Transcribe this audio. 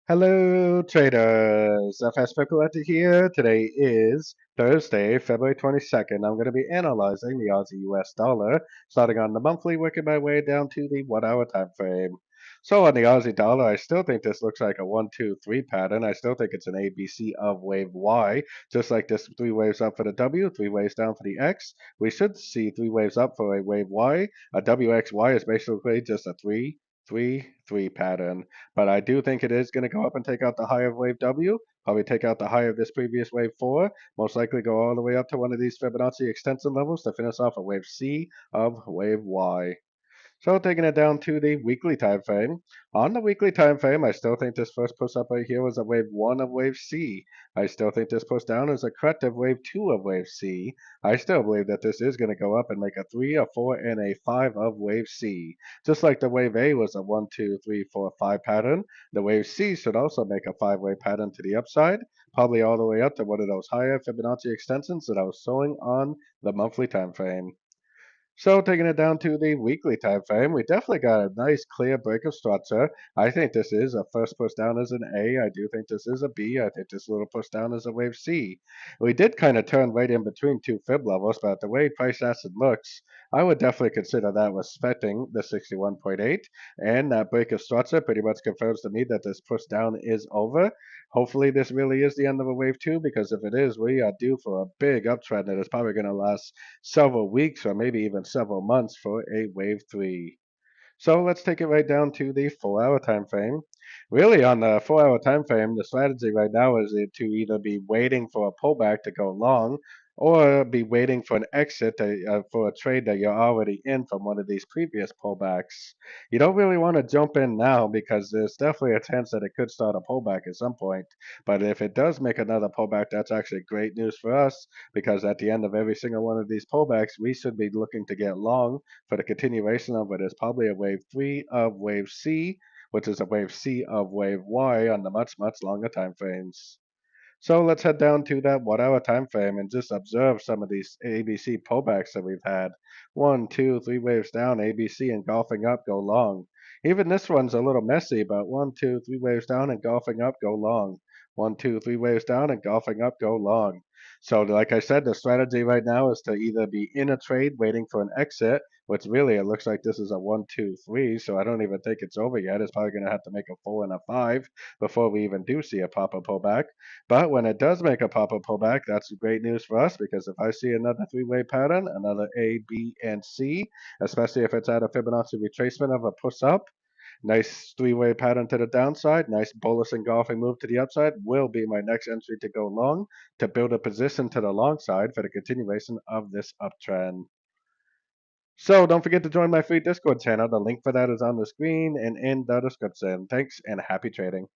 Hello, traders. FX Pip Collector here. Today is Thursday, February 22nd. I'm going to be analyzing the Aussie US dollar, starting on the monthly, working my way down to the 1 hour time frame. So on the Aussie dollar, I still think this looks like a 1-2-3 pattern. I still think it's an ABC of wave Y, just like this 3 waves up for the W, 3 waves down for the X. We should see 3 waves up for a wave Y. A WXY is basically just a 3-3-3 pattern. But I do think it is going to go up and take out the high of wave W, probably take out the high of this previous wave 4, most likely go all the way up to one of these Fibonacci extension levels to finish off a wave C of wave Y. So taking it down to the weekly time frame. On the weekly time frame, I still think this first push up right here was a wave 1 of wave C. I still think this push down is a corrective wave 2 of wave C. I still believe that this is going to go up and make a 3, a 4, and a 5 of wave C. Just like the wave A was a 1, 2, 3, 4, 5 pattern, the wave C should also make a 5-way pattern to the upside, probably all the way up to one of those higher Fibonacci extensions that I was showing on the monthly time frame. So taking it down to the weekly time frame, we definitely got a nice clear break of structure. I think this is a first push down as an A. I do think this is a B. I think this little push down is a wave C. We did kind of turn right in between two fib levels, but the way price action looks, I would definitely consider that respecting the 61.8. And that break of structure pretty much confirms to me that this push down is over. Hopefully this really is the end of a wave 2, because if it is, we are due for a big uptrend that is probably going to last several weeks or maybe even several months for a wave 3. So let's take it right down to the 4 hour time frame. Really, on the 4 hour time frame, the strategy right now is to either be waiting for a pullback to go long or be waiting for an exit for a trade that you're already in from one of these previous pullbacks. You don't really want to jump in now because there's definitely a chance that it could start a pullback at some point. But if it does make another pullback, that's actually great news for us, because at the end of every single one of these pullbacks, we should be looking to get long for the continuation of what is probably a wave 3 of wave C, which is a wave C of wave Y on the much longer time frames. So let's head down to that 1 hour time frame and just observe some of these ABC pullbacks that we've had. 1, 2, 3 waves down, ABC engulfing up, go long. Even this one's a little messy, but 1, 2, 3 waves down, engulfing up, go long. 1, 2, 3 waves down, engulfing up, go long. So like I said, the strategy right now is to either be in a trade waiting for an exit, which really it looks like this is a 1, 2, 3, so I don't even think it's over yet. It's probably going to have to make a 4 and a 5 before we even do see a proper pullback. But when it does make a pop-up pullback, that's great news for us, because if I see another 3-way pattern, another A, B, and C, especially if it's at a Fibonacci retracement of a push up, nice 3-way pattern to the downside, nice bullish engulfing move to the upside will be my next entry to go long to build a position to the long side for the continuation of this uptrend. So don't forget to join my free Discord channel. The link for that is on the screen and in the description. Thanks and happy trading.